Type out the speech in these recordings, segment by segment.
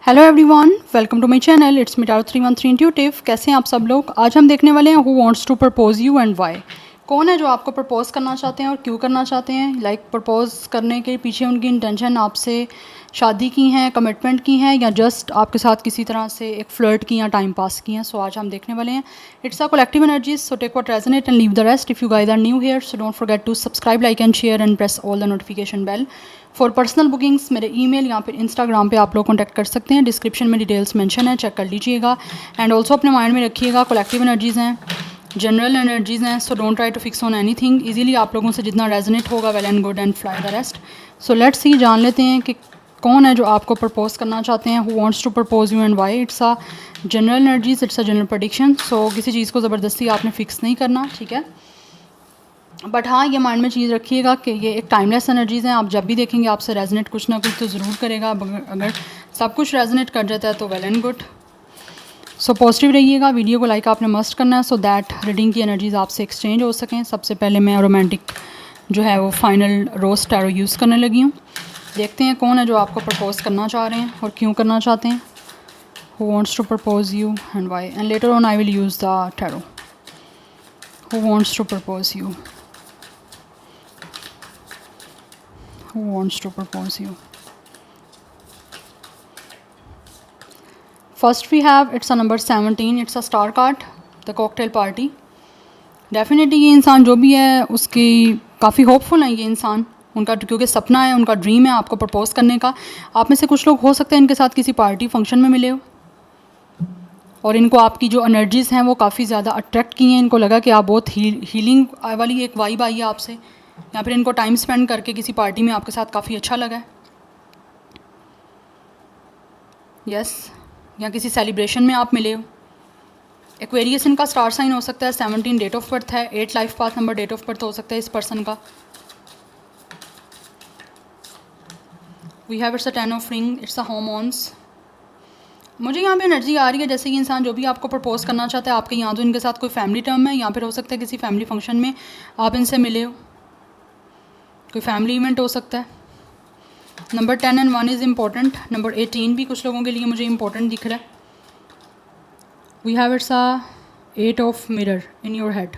Hello everyone, welcome to my channel. It's me Tarot 313 intuitive. कैसे हैं आप सब लोग? आज हम देखने वाले हैं who wants to propose you and why. कौन है जो आपको प्रपोज करना चाहते हैं और क्यों करना चाहते हैं। प्रपोज करने के पीछे उनकी इंटेंशन आपसे शादी की हैं, कमिटमेंट की हैं, या जस्ट आपके साथ किसी तरह से एक फ्लर्ट की या टाइम पास की हैं। सो आज हम देखने वाले हैं। It's a collective energies, so take what resonate and leave the rest. If you guys are new here, so don't forget to subscribe, like and share and press all the notification bell. For personal bookings मेरे email या फिर Instagram पे आप लोग contact कर सकते हैं। Description में डिटेल्स मेंशन है, चेक कर लीजिएगा। एंड ऑल्सो अपने माइंड में रखिएगा, कलेक्टिव एनर्जीज़ हैं, जनरल एनर्जीज़ हैं, so don't try to fix on anything. Easily आप लोगों से जितना रेजोनेट होगा, well and good, and fly the rest. So let's see, जान लेते हैं कि कौन है जो आपको प्रपोज करना चाहते हैं। Who wants to propose you and why. It's a general energies, it's a general prediction. So किसी चीज़ को ज़बरदस्ती आपने फिक्स नहीं करना, ठीक है। बट हाँ, ये माइंड में चीज़ रखिएगा कि ये एक टाइमलेस एनर्जीज़ हैं। आप जब भी देखेंगे आपसे रेजोनेट कुछ ना कुछ तो ज़रूर करेगा। अगर सब कुछ रेजोनेट कर जाता है तो well and good. So positive रहिएगा। वीडियो को लाइक आपने मस्ट करना है, सो दैट रीडिंग की एनर्जीज आपसे एक्सचेंज हो सकें। सबसे पहले मैं रोमांटिक जो है वो फाइनल रोज टैरो यूज़ करने लगी हूँ। देखते हैं कौन है जो आपको प्रपोज करना चाह रहे हैं और क्यों करना चाहते हैं। Who wants to propose you and why, and later on I will use the tarot. Who wants to propose you, who wants to propose you. First we have, it's a number 17, it's a star card, the cocktail party. Definitely ये इंसान जो भी है उसकी काफ़ी hopeful है। ये इंसान, उनका क्योंकि सपना है, उनका ड्रीम है आपको प्रपोज करने का। आप में से कुछ लोग हो सकते हैं इनके साथ किसी पार्टी फंक्शन में मिले हो और इनको आपकी जो एनर्जीज़ हैं वो काफ़ी ज़्यादा अट्रैक्ट की हैं। इनको लगा कि आप बहुत हीलिंग वाली एक वाइब आई है आपसे, या फिर इनको टाइम स्पेंड करके किसी पार्टी में आपके साथ काफ़ी अच्छा लगा है। यस, या किसी सेलिब्रेशन में आप मिले हो। एक्वेरियस इनका स्टार साइन हो सकता है, 17 डेट ऑफ बर्थ है, 8 life path number date of birth हो सकता है इस पर्सन का। We have it's a 10 of ring, it's a hormones. मुझे यहाँ पे एनर्जी आ रही है जैसे ये इंसान जो भी आपको प्रपोज करना चाहता है, आपके यहाँ तो इनके साथ कोई फैमिली टर्म है, या फिर हो सकता है किसी फैमिली फंक्शन में आप इनसे मिले हो, कोई फैमिली इवेंट हो सकता है। Number 10 and 1 is important. Number 18 भी कुछ लोगों के लिए मुझे इम्पोर्टेंट दिख रहा है। We have it's a 8 of mirror in your head.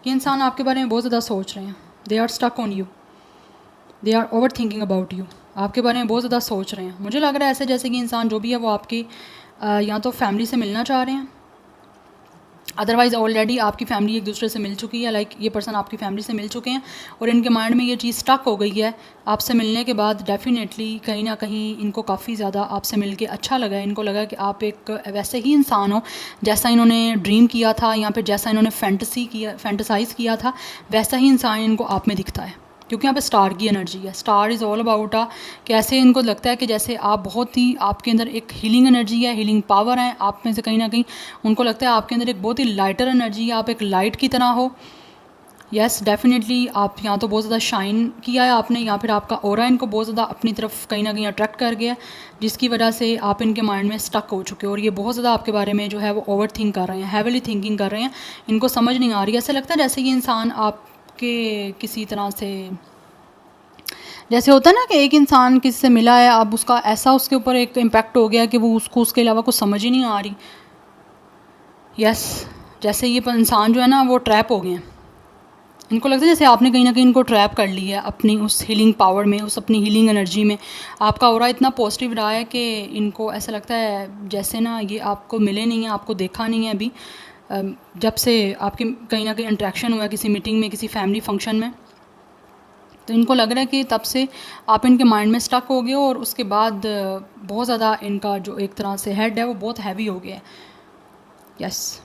ये इंसान आपके बारे में बहुत ज़्यादा सोच रहे हैं। They are stuck on you, they are over thinking about you. आपके बारे में बहुत ज़्यादा सोच रहे हैं। मुझे लग रहा है ऐसे जैसे कि इंसान जो भी है वो आपकी या तो फैमिली से मिलना चाह रहे हैं, अदरवाइज़ ऑलरेडी आपकी फैमिली एक दूसरे से मिल चुकी है। ये पर्सन आपकी फैमिली से मिल चुके हैं और इनके माइंड में ये चीज़ स्टक हो गई है। आपसे मिलने के बाद डेफिनेटली कहीं ना कहीं इनको काफ़ी ज़्यादा आपसे मिल के अच्छा लगा है। इनको लगा कि आप एक वैसे ही इंसान हो जैसा इन्होंने ड्रीम किया था, या फिर जैसा इन्होंने फैंटसाइज़ किया था, वैसा ही इंसान इनको आप में दिखता है। क्योंकि यहाँ पे स्टार की एनर्जी है। स्टार इज़ ऑल अबाउट कैसे इनको लगता है कि जैसे आप बहुत ही, आपके अंदर एक हीलिंग एनर्जी है, हीलिंग पावर है आप में से। कहीं ना कहीं उनको लगता है आपके अंदर एक बहुत ही लाइटर एनर्जी है, आप एक लाइट की तरह हो। यस, डेफिनेटली आप यहाँ तो बहुत ज़्यादा शाइन किया है आपने, या फिर आपका ऑरा इनको बहुत ज़्यादा अपनी तरफ कहीं ना कहीं अट्रैक्ट कर गया, जिसकी वजह से आप इनके माइंड में स्टक हो चुके हो और ये बहुत ज़्यादा आपके बारे में जो है वो ओवर थिंक कर रहे हैं, हैविली थिंकिंग कर रहे हैं। इनको समझ नहीं आ रही। ऐसा लगता है जैसे ये इंसान आपके किसी तरह से, जैसे होता है ना कि एक इंसान किसी से मिला है, अब उसका ऐसा उसके ऊपर एक इम्पैक्ट हो गया कि वो उसको उसके अलावा कुछ समझ ही नहीं आ रही। यस, जैसे ये इंसान जो है ना वो ट्रैप हो गए हैं। इनको लगता है जैसे आपने कहीं ना कहीं इनको ट्रैप कर लिया है अपनी उस हीलिंग पावर में, उस अपनी हीलिंग एनर्जी में। आपका ऑरा इतना पॉजिटिव रहा है कि इनको ऐसा लगता है जैसे ना ये आपको मिले नहीं हैं, आपको देखा नहीं है अभी, जब से आपकी कहीं ना कहीं इंट्रैक्शन हुआ है किसी मीटिंग में, किसी फैमिली फंक्शन में। तो इनको लग रहा है कि तब से आप इनके माइंड में स्टक हो गए हो और उसके बाद बहुत ज़्यादा इनका जो एक तरह से हेड है वो बहुत हैवी हो गया है। यस,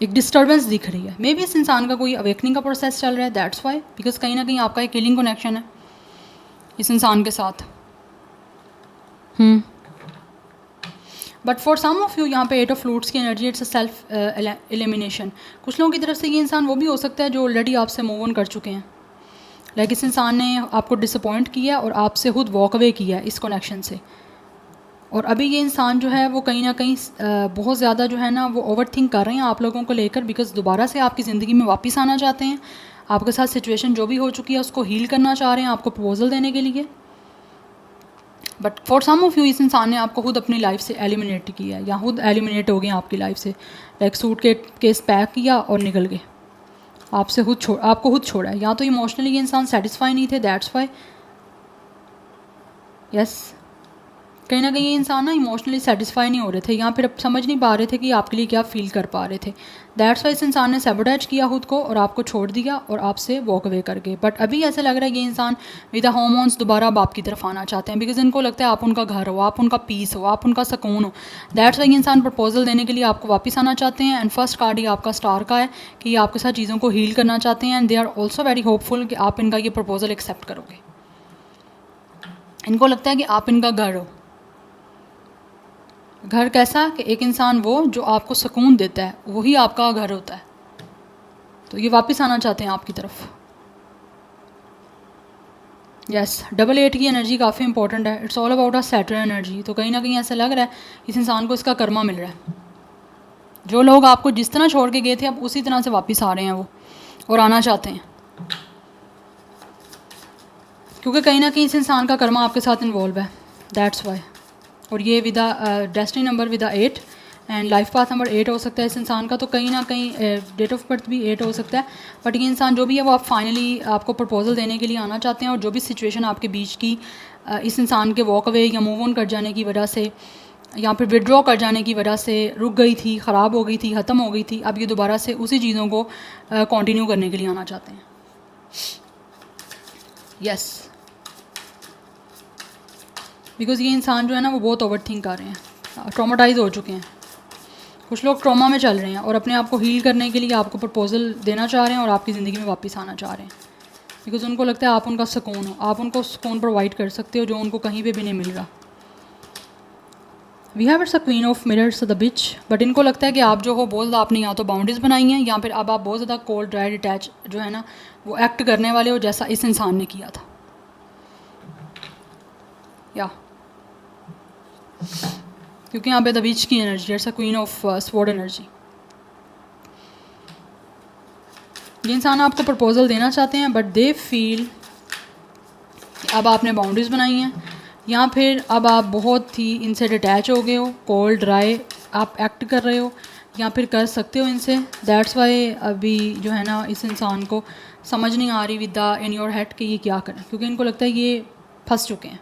एक डिस्टर्बेंस दिख रही है। मे बी इस इंसान का कोई अवेकनिंग का प्रोसेस चल रहा है, दैट्स वाई, बिकॉज कहीं ना कहीं आपका एक हीलिंग कनेक्शन है इस इंसान के साथ। But for some of you यहाँ पे 8 ऑफ फ्लूट्स की energy, it's a self elimination. कुछ लोगों की तरफ से ये इंसान वो भी हो सकता है जो ऑलरेडी आपसे मूव ऑन कर चुके हैं। लाइक इस इंसान ने आपको डिसअपॉइंट किया और आपसे खुद वॉक अवे किया इस कनेक्शन से, और अभी ये इंसान जो है वो कहीं ना कहीं बहुत ज़्यादा जो है ना वो ओवर थिंक कर रहे हैं आप लोगों को लेकर, बिकॉज दोबारा से आपकी ज़िंदगी में वापस आना चाहते हैं। आपके साथ सिचुएशन जो भी हो चुकी है उसको हील करना चाह रहे हैं आपको प्रपोजल देने के लिए। But for some of you इस इंसान ने आपको खुद अपनी लाइफ से एलिमिनेट किया है या खुद एलिमिनेट हो गए आपकी लाइफ से, लाइक सूट के केस पैक किया और निकल गए, आपसे आपको खुद छोड़ा है। या तो इमोशनली ये इंसान सेटिस्फाई नहीं थे, दैट्स वाई, यस, कहीं ना कहीं ये इंसान ना इमोशनली सेटिस्फाई नहीं हो रहे थे या फिर अब समझ नहीं पा रहे थे कि आपके लिए क्या फ़ील कर पा रहे थे, दैट्स वाई इस इंसान ने सैबोटेज किया खुद को और आपको छोड़ दिया और आपसे वॉक अवे कर गए। बट अभी ऐसा लग रहा है ये इंसान विद द हॉर्मोन्स दोबारा अब आपकी तरफ आना चाहते हैं, बिकॉज इनको लगता है आप उनका घर हो, आप उनका पीस हो, आप उनका सुकून हो। दैट्स वाई ये इंसान प्रपोजल देने के लिए आपको वापस आना चाहते हैं। एंड फर्स्ट कार्ड ये आपका स्टार का है कि ये आपके साथ चीज़ों को हील करना चाहते हैं and they are also very hopeful कि आप इनका ये प्रपोजल एक्सेप्ट करोगे। इनको लगता है कि आप इनका घर हो। घर कैसा कि एक इंसान वो जो आपको सुकून देता है वही आपका घर होता है, तो ये वापस आना चाहते हैं आपकी तरफ। यस, डबल 8 की एनर्जी काफ़ी इंपॉर्टेंट है, it's all about a Saturn energy. तो कहीं ना कहीं ऐसा लग रहा है इस इंसान को इसका कर्मा मिल रहा है। जो लोग आपको जिस तरह छोड़ के गए थे अब उसी तरह से वापस आ रहे हैं वो, और आना चाहते हैं, क्योंकि कहीं ना कहीं इस इंसान का कर्मा आपके साथ इन्वॉल्व है, दैट्स वाई। और ये with destiny number with 8 and life path number 8 हो सकता है इस इंसान का, तो कहीं ना कहीं डेट ऑफ बर्थ भी 8 हो सकता है। बट ये इंसान जो भी है वो आप फाइनली आपको प्रपोजल देने के लिए आना चाहते हैं, और जो भी सिचुएशन आपके बीच की इस इंसान के वॉक अवे या मूव ऑन कर जाने की वजह से या फिर विड्रॉ कर जाने की वजह से रुक गई थी, ख़राब हो गई थी, ख़त्म हो गई थी, अब ये दोबारा से उसी चीज़ों को कंटिन्यू करने के लिए आना चाहते हैं। यस, बिकॉज़ ये इंसान जो है ना वो बहुत ओवर थिंक कर रहे हैं, ट्रॉमाटाइज हो चुके हैं। कुछ लोग ट्रॉमा में चल रहे हैं और अपने आप को हील करने के लिए आपको प्रपोजल देना चाह रहे हैं और आपकी ज़िंदगी में वापस आना चाह रहे हैं, बिकॉज उनको लगता है आप उनका सुकून हो, आप उनको सुकून प्रोवाइड कर सकते हो जो उनको कहीं पे भी नहीं मिल रहा। We have it's a queen of mirrors the bitch. But इनको लगता है कि आप जो हो बहुत ज़्यादा आपने या तो बाउंड्रीज बनाई हैं या फिर अब आप बहुत ज़्यादा कोल्ड ड्राई डिटैच जो है ना वो एक्ट करने वाले हो, जैसा इस इंसान ने किया था। या क्योंकि यहाँ पे द बीच की energy, it's a queen of sword energy. ये इंसान आपको प्रपोजल देना चाहते हैं बट दे फील अब आपने बाउंड्रीज बनाई हैं या फिर अब आप बहुत ही इनसे डिटैच हो गए हो, कोल्ड ड्राई आप एक्ट कर रहे हो या फिर कर सकते हो इनसे। दैट्स वाई अभी जो है ना इस इंसान को समझ नहीं आ रही with the in your head कि ये क्या करें, क्योंकि इनको लगता है ये फंस चुके हैं।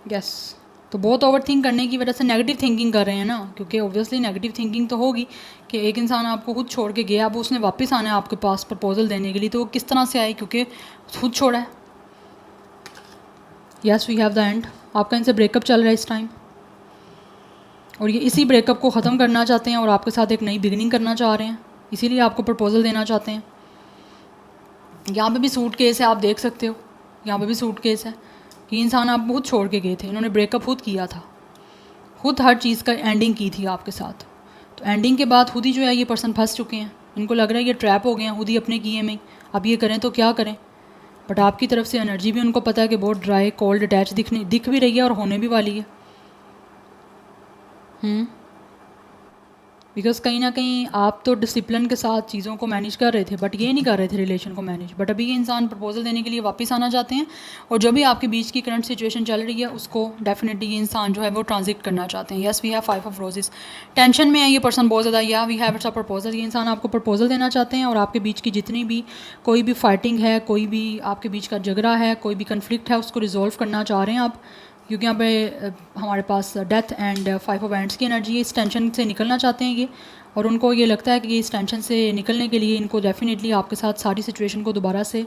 यस, तो बहुत ओवर थिंक करने की वजह से नेगेटिव थिंकिंग कर रहे हैं ना, क्योंकि ऑब्वियसली नेगेटिव थिंकिंग तो होगी कि एक इंसान आपको खुद छोड़ के गया, अब उसने वापस आना है आपके पास प्रपोजल देने के लिए, तो वो किस तरह से आए, क्योंकि खुद छोड़ा है। Yes, we have the end. आपका इनसे ब्रेकअप चल रहा है इस टाइम और ये इसी ब्रेकअप को ख़त्म करना चाहते हैं और आपके साथ एक नई बिगिनिंग करना चाह रहे हैं, इसीलिए आपको प्रपोजल देना चाहते हैं। यहाँ पे भी सूट केस है, आप देख सकते हो, यहाँ पे भी सूट केस है कि इंसान आप बहुत छोड़ के गए थे, इन्होंने ब्रेकअप खुद किया था, खुद हर चीज़ का एंडिंग की थी आपके साथ। तो एंडिंग के बाद खुद ही जो है ये पर्सन फंस चुके हैं, इनको लग रहा है ये ट्रैप हो गए हैं खुद ही अपने किए में, अब ये करें तो क्या करें। बट आपकी तरफ से एनर्जी भी उनको पता है कि बहुत ड्राई कोल्ड अटैच दिख भी रही है और होने भी वाली है। बिकॉज कहीं ना कहीं आप तो डिसिप्लिन के साथ चीज़ों को मैनेज कर रहे थे बट ये नहीं कर रहे थे रिलेशन को मैनेज। बट अभी ये इंसान प्रपोजल देने के लिए वापस आना चाहते हैं और जो भी आपके बीच की करंट सिचुएशन चल रही है उसको डेफिनेटली ये इंसान जो है वो ट्रांजिट करना चाहते हैं। Yes, we have 5 of roses. Tension में है ये पर्सन बहुत ज़्यादा, या we have it's a proposal. ये इंसान आपको प्रपोजल देना चाहते हैं और आपके बीच की जितनी भी कोई भी फाइटिंग है, कोई भी आपके बीच का झगड़ा है, कोई भी कन्फ्लिक्ट है, उसको रिजॉल्व करना चाह रहे हैं आप, क्योंकि यहाँ पे हमारे पास डेथ एंड 5 ऑफ हैंड्स की एनर्जी है। इस टेंशन से निकलना चाहते हैं ये, और उनको ये लगता है कि इस टेंशन से निकलने के लिए इनको डेफिनेटली आपके साथ सारी सिचुएशन को दोबारा से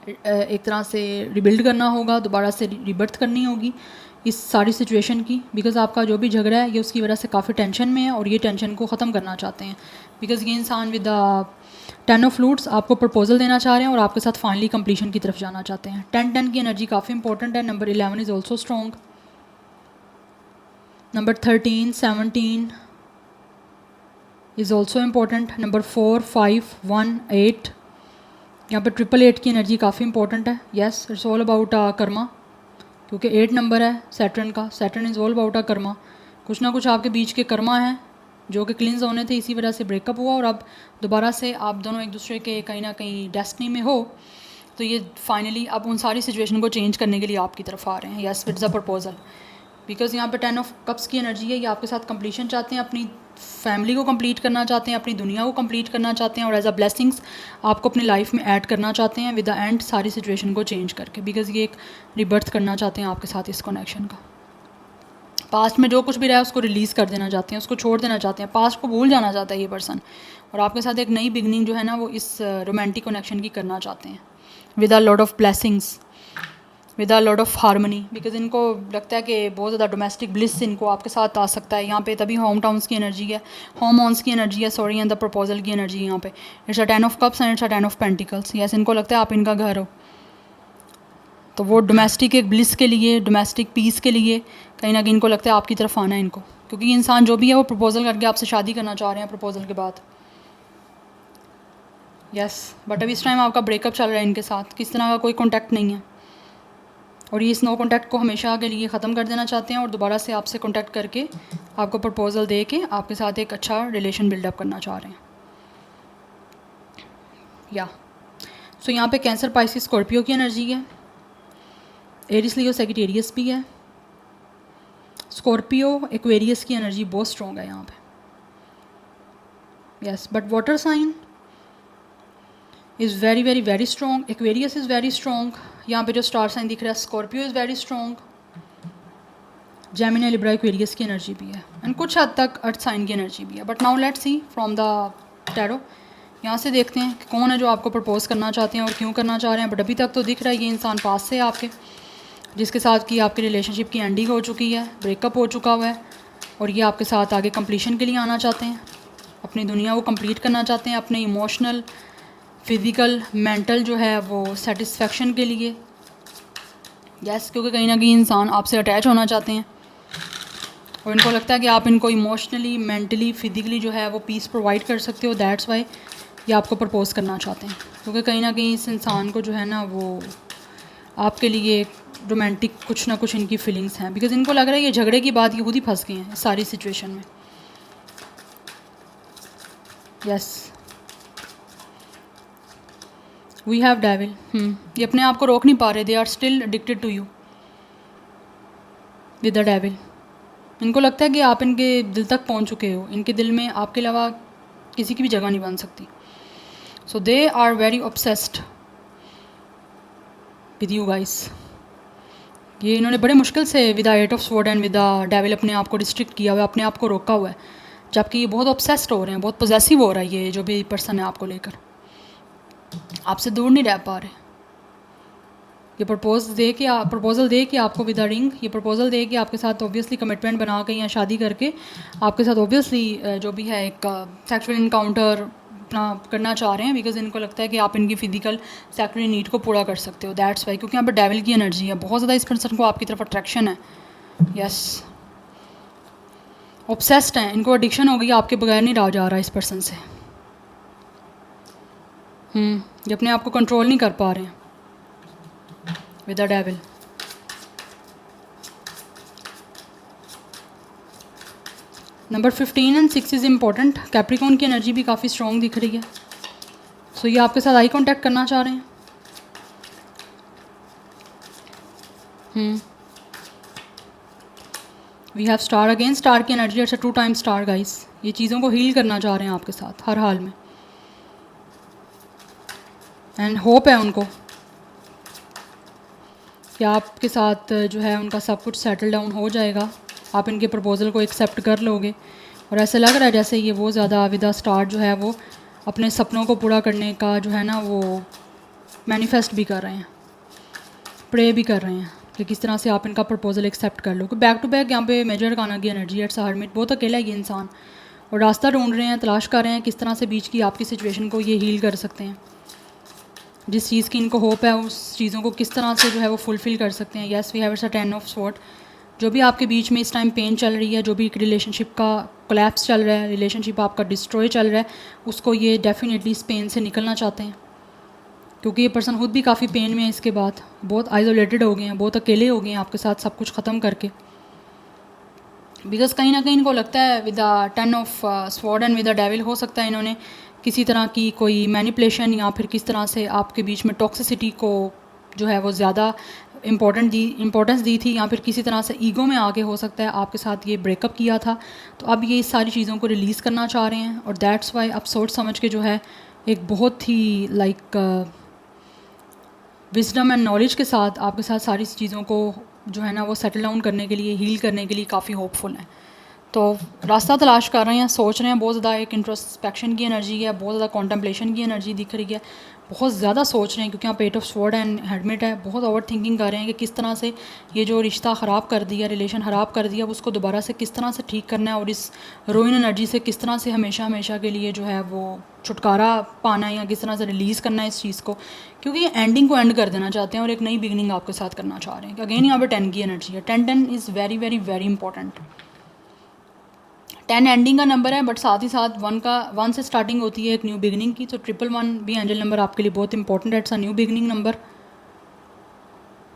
एक तरह से रिबिल्ड करना होगा, दोबारा से रिबर्थ करनी होगी इस सारी सिचुएशन की। बिकॉज़ आपका जो भी झगड़ा है ये उसकी वजह से काफ़ी टेंशन में है और ये टेंशन को ख़त्म करना चाहते हैं। बिकॉज़ ये इंसान विद द 10 ऑफ फ्लूट्स आपको प्रपोजल देना चाह रहे हैं और आपके साथ फाइनली कंप्लीशन की तरफ जाना चाहते हैं। 10 की एनर्जी काफ़ी इंपॉर्टेंट है। Number 11 is also strong. Number 13, 17 is also important. Number 4, 5, 1, 8, यहाँ पर 888 की एनर्जी काफ़ी इंपॉर्टेंट है। Yes, it's all about Karma, क्योंकि 8 नंबर है सैटर्न का। Saturn is all about Karma. कुछ ना कुछ आपके बीच के कर्मा हैं जो कि क्लिंस होने थे, इसी वजह से ब्रेकअप हुआ और अब दोबारा से आप दोनों एक दूसरे के कहीं ना कहीं डेस्टिनी में हो तो ये फाइनली अब उन सारी सिचुएशन को चेंज करने के लिए आपकी तरफ आ रहे हैं। Yes, it's a proposal, because यहाँ पे 10 ऑफ कप्स की एनर्जी है। ये आपके साथ कंप्लीशन चाहते हैं, अपनी फैमिली को कंप्लीट करना चाहते हैं, अपनी दुनिया को कंप्लीट करना चाहते हैं, और एज अ ब्लेसिंग्स आपको अपनी लाइफ में ऐड करना चाहते हैं विद द एंड सारी सिचुएशन को चेंज करके, बिकॉज ये एक रिबर्थ करना चाहते हैं आपके साथ इस कनेक्शन का। पास्ट में जो कुछ भी रहा है उसको रिलीज़ कर देना चाहते हैं, उसको छोड़ देना चाहते हैं, पास्ट को भूल जाना चाहता है ये पर्सन, और आपके साथ एक नई बिगनिंग जो है ना वो इस रोमांटिक कनेक्शन की करना चाहते हैं with a lot of blessings, with a lot of harmony, because इनको लगता है कि बहुत ज़्यादा डोमेस्टिक ब्लिस इनको आपके साथ आ सकता है यहाँ पे। तभी होम टाउन्स की एनर्जी है, होम ऑन्स की एनर्जी है, सॉरी, एंड द प्रपोजल की एनर्जी है यहाँ पे। It's a 10 of cups and it's a 10 of pentacles. Yes, इनको लगता है आप इनका घर हो, तो वो डोमेस्टिक एक ब्लिस के लिए, डोमेस्टिक पीस के लिए कहीं ना कहीं इनको लगता है आपकी तरफ आना है इनको, क्योंकि इंसान जो भी है वो प्रपोजल करके आपसे शादी करना चाह रहे हैं प्रपोजल के बाद। यस, बट अभी इस टाइम आपका ब्रेकअप चल रहा है इनके साथ, किस तरह का कोई कॉन्टैक्ट नहीं है, और ये इस नो कॉन्टैक्ट को हमेशा के लिए ख़त्म कर देना चाहते हैं और दोबारा से आपसे कॉन्टैक्ट करके आपको प्रपोजल दे के आपके साथ एक अच्छा रिलेशन बिल्डअप करना चाह रहे हैं। या सो यहाँ पे कैंसर, पाइसिस, स्कॉर्पियो की एनर्जी है, एरिस, लियो, सेजिटेरियस भी है, स्कॉर्पियो, एक्वेरियस की एनर्जी बहुत स्ट्रॉन्ग है यहाँ पे। Yes, but water sign is very very very strong, Aquarius is very strong, यहाँ पे जो स्टार साइन दिख रहा है Scorpio is very strong, Gemini, Libra, Aquarius की एनर्जी भी है, एंड कुछ हद तक अर्थ साइन की एनर्जी भी है। But now let's see from the tarot, यहाँ से देखते हैं कि कौन है जो आपको प्रपोज करना चाहते हैं और क्यों करना चाह रहे हैं। बट अभी तक तो दिख रहा है ये इंसान पास से आपके, जिसके साथ कि आपकी रिलेशनशिप की एंडिंग हो चुकी है, ब्रेकअप हो चुका हुआ है, और ये आपके साथ आगे कंप्लीशन के लिए आना चाहते हैं, अपनी दुनिया को कंप्लीट करना चाहते हैं, अपने इमोशनल, फिज़िकल, मेंटल जो है वो सेटिस्फेक्शन के लिए। यस, क्योंकि कहीं ना कहीं इंसान आपसे अटैच होना चाहते हैं और इनको लगता है कि आप इनको इमोशनली, मेंटली, फिज़िकली जो है वो पीस प्रोवाइड कर सकते हो। दैट्स वाई ये आपको प्रपोज करना चाहते हैं, क्योंकि कहीं ना कहीं इस इंसान को जो है ना वो आपके लिए रोमांटिक कुछ ना कुछ इनकी फीलिंग्स हैं, बिकॉज इनको लग रहा है ये झगड़े की बात ये खुद ही फंस गए हैं इस सारी सिचुएशन में। Yes, we have devil. ये अपने आप को रोक नहीं पा रहे, they are still addicted to you with the devil. इनको लगता है कि आप इनके दिल तक पहुंच चुके हो, इनके दिल में आपके अलावा किसी की भी जगह नहीं बन सकती। So they are very obsessed with you guys. ये इन्होंने बड़े मुश्किल से with the edge of sword and with the devil अपने आप को रिस्ट्रिक्ट किया हुआ है, अपने आप को रोका हुआ है, जबकि ये बहुत ऑब्सेस्ड हो रहे हैं, बहुत पॉजेसिव हो रहा है ये जो भी पर्सन है आपको लेकर, आपसे दूर नहीं रह पा रहे। ये प्रपोजल दे के आपको विद द रिंग, ये प्रपोजल दे के आपके साथ ऑब्वियसली कमिटमेंट बना के या शादी करके आपके साथ ऑब्वियसली जो भी है एक सेक्सुअल इनकाउंटर अपना करना चाह रहे हैं, बिकॉज इनको लगता है कि आप इनकी फिजिकल सेक्सुअल नीड को पूरा कर सकते हो। दैट्स वाई, क्योंकि यहाँ पर डेविल की एनर्जी है, बहुत ज़्यादा इस पर्सन को आपकी तरफ अट्रैक्शन है। यस, ऑब्सेस्ड हैं, इनको एडिक्शन हो गई, आपके बगैर नहीं रहा जा रहा इस पर्सन से। ये अपने आप को कंट्रोल नहीं कर पा रहे हैं with the devil. Number 15 and 6 is important. Capricorn की एनर्जी भी काफ़ी स्ट्रॉन्ग दिख रही है। सो ये आपके साथ आई कांटेक्ट करना चाह रहे हैं। We have star again, star की एनर्जी, अच्छा 2 टाइम स्टार गाइस। ये चीज़ों को हील करना चाह रहे हैं आपके साथ हर हाल में, एंड होप है उनको कि आपके साथ जो है उनका सब कुछ सेटल डाउन हो जाएगा, आप इनके प्रपोज़ल को एक्सेप्ट कर लोगे। और ऐसे लग रहा है जैसे ये वो ज़्यादा विद द स्टार जो है वो अपने सपनों को पूरा करने का जो है ना वो मैनिफेस्ट भी कर रहे हैं, प्रे भी कर रहे हैं कि किस तरह से आप इनका प्रपोज़ल एक्सेप्ट कर लो। बैक टू बैक यहाँ पे मेजर अरकाना की एनर्जी, इट्स अ हर्मिट, बहुत अकेला है ये इंसान और रास्ता ढूंढ रहे हैं, तलाश कर रहे हैं किस तरह से बीच की आपकी सिचुएशन को ये हील कर सकते हैं। जिस चीज़ की इनको होप है उस चीज़ों को किस तरह से जो है वो फुलफ़िल कर सकते हैं। Yes, we have a 10 of sword. जो भी आपके बीच में इस टाइम पेन चल रही है, जो भी एक रिलेशनशिप का कोलैप्स चल रहा है, रिलेशनशिप आपका डिस्ट्रॉय चल रहा है, उसको ये डेफिनेटली इस पेन से निकलना चाहते हैं, क्योंकि ये पर्सन खुद भी काफ़ी पेन में है। इसके बाद बहुत आइसोलेटेड हो गए हैं, बहुत अकेले हो गए हैं आपके साथ सब कुछ ख़त्म करके, बिकॉज कहीं ना कहीं इनको लगता है with the 10 of sword and with the devil, हो सकता है इन्होंने किसी तरह की कोई मैनिपुलेशन या फिर किस तरह से आपके बीच में टॉक्सिसिटी को जो है वो ज़्यादा इम्पोर्टेंस दी थी, या फिर किसी तरह से ईगो में आके हो सकता है आपके साथ ये ब्रेकअप किया था। तो अब ये इस सारी चीज़ों को रिलीज़ करना चाह रहे हैं, और दैट्स वाई अब सोच समझ के जो है एक बहुत ही विजडम एंड नॉलेज के साथ आपके साथ सारी चीज़ों को जो है ना वो सेटल डाउन करने के लिए, हील करने के लिए काफ़ी होपफुल हैं। तो रास्ता तलाश कर रहे हैं, सोच रहे हैं, बहुत ज़्यादा एक इंट्रोस्पेक्शन की एनर्जी है, बहुत ज़्यादा कॉन्टम्पलेशन की एनर्जी दिख रही है, बहुत ज़्यादा सोच रहे हैं क्योंकि यहाँ पेट ऑफ स्वॉर्ड एंड हेडमेट है। बहुत ओवर थिंकिंग कर रहे हैं कि किस तरह से ये जो रिश्ता ख़राब कर दिया, रिलेशन ख़राब कर दिया, उसको दोबारा से किस तरह से ठीक करना है, और इस रोइन एनर्जी से किस तरह से हमेशा हमेशा के लिए जो है वो छुटकारा पाना है, या किस तरह से रिलीज़ करना है इस चीज़ को, क्योंकि ये एंडिंग को एंड कर देना चाहते हैं और एक नई बिगनिंग आपके साथ करना चाह रहे हैं। अगेन यहाँ पर 10 की एनर्जी है। 10 is very very very important. 10 ending का नंबर है, बट साथ ही साथ 1 से स्टार्टिंग होती है एक न्यू बिगनिंग की। तो 111 भी एंजल नंबर आपके लिए बहुत इंपॉर्टेंट है, it's a new beginning number.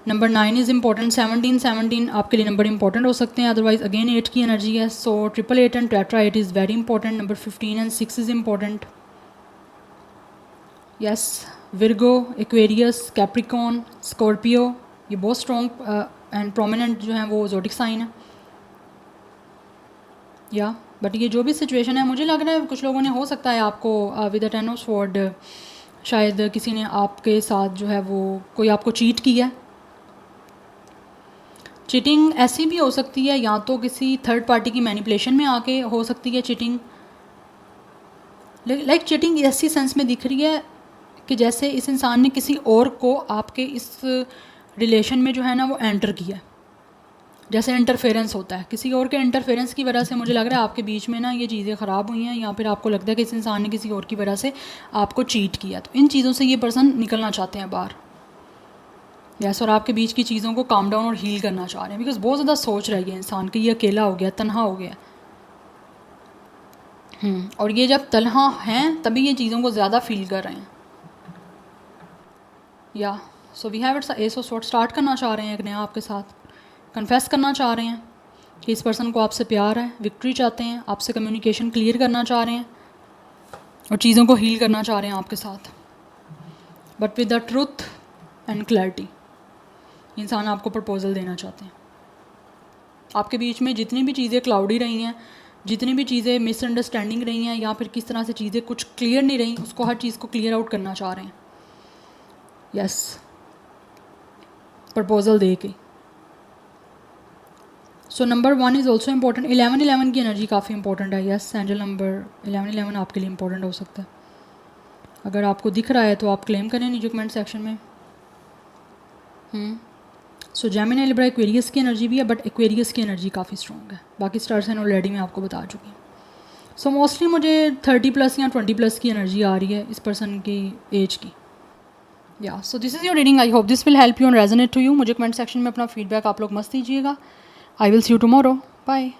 Number 9 is important. 17 आपके लिए नंबर इंपॉर्टेंट हो सकते हैं, अदरवाइज अगेन 8 की एनर्जी है। सो 888 and tetra 8 is very important. Number 15 and 6 is important. Yes, Virgo, Aquarius, Capricorn, Scorpio, ये बहुत स्ट्रॉन्ग एंड प्रोमिनेंट जो है वो ज़ोडिक साइन है। या बट ये जो भी सिचुएशन है, मुझे लग रहा है कुछ लोगों ने, हो सकता है आपको विद द 10 ऑफ स्वॉर्ड शायद किसी ने आपके साथ जो है वो कोई आपको चीट किया है। चीटिंग ऐसी भी हो सकती है, या तो किसी थर्ड पार्टी की मैनिपुलेशन में आके हो सकती है चीटिंग। लाइक चीटिंग ऐसी सेंस में दिख रही है कि जैसे इस इंसान ने किसी और को आपके इस रिलेशन में जो है ना वो एंटर किया, जैसे इंटरफेरेंस होता है किसी और के इंटरफेरेंस की वजह से। मुझे लग रहा है आपके बीच में ना ये चीज़ें ख़राब हुई हैं, या फिर आपको लगता है कि इस इंसान ने किसी और की वजह से आपको चीट किया। तो इन चीज़ों से ये पर्सन निकलना चाहते हैं बाहर। यस, और आपके बीच की चीज़ों को काम डाउन और हील करना चाह रहे हैं, बिकॉज बहुत ज़्यादा सोच रही है इंसान कि ये अकेला हो गया, तन्हा हो गया। और ये जब तन्हा हैं तभी ये चीज़ों को ज़्यादा फील कर रहे हैं। Yeah so we have it's ace of sword. Start करना चाह रहे हैं एक नया आपके साथ, कन्फेस करना चाह रहे हैं कि इस पर्सन को आपसे प्यार है, विक्ट्री चाहते हैं, आपसे कम्युनिकेशन क्लियर करना चाह रहे हैं, और चीज़ों को हील करना चाह रहे हैं आपके साथ, but with the truth and clarity. इंसान आपको प्रपोजल देना चाहते हैं। आपके बीच में जितनी भी चीज़ें क्लाउडी रही हैं, जितनी भी चीज़ें मिसअंडरस्टैंडिंग रही हैं, या फिर किस तरह से चीज़ें कुछ क्लियर नहीं रही, उसको हर चीज़ को क्लियर आउट करना चाह रहे हैं। यस, प्रपोजल दे के। So number 1 is also important. 11 की एनर्जी काफ़ी इंपॉर्टेंट है। यस, एंजल नंबर 11 आपके लिए इंपॉर्टेंट हो सकता है। अगर आपको दिख रहा है तो आप क्लेम करें नीचे कमेंट सेक्शन में। सो जेमिनी, लिब्रा, एक्वेरियस की एनर्जी भी है, बट एक्वेरियस की एनर्जी काफ़ी स्ट्रॉन्ग है। बाकी स्टार्स हैं ऑलरेडी मैं आपको बता चुकी हूँ। सो मोस्टली मुझे 30+ या 20+ की एनर्जी आ रही है इस पर्सन की एज की। Yeah so this is your reading. I hope this will help you and resonate to you. मुझे कमेंट सेक्शन में अपना फीडबैक आप लोग मस्त दीजिएगा। I will see you tomorrow. Bye.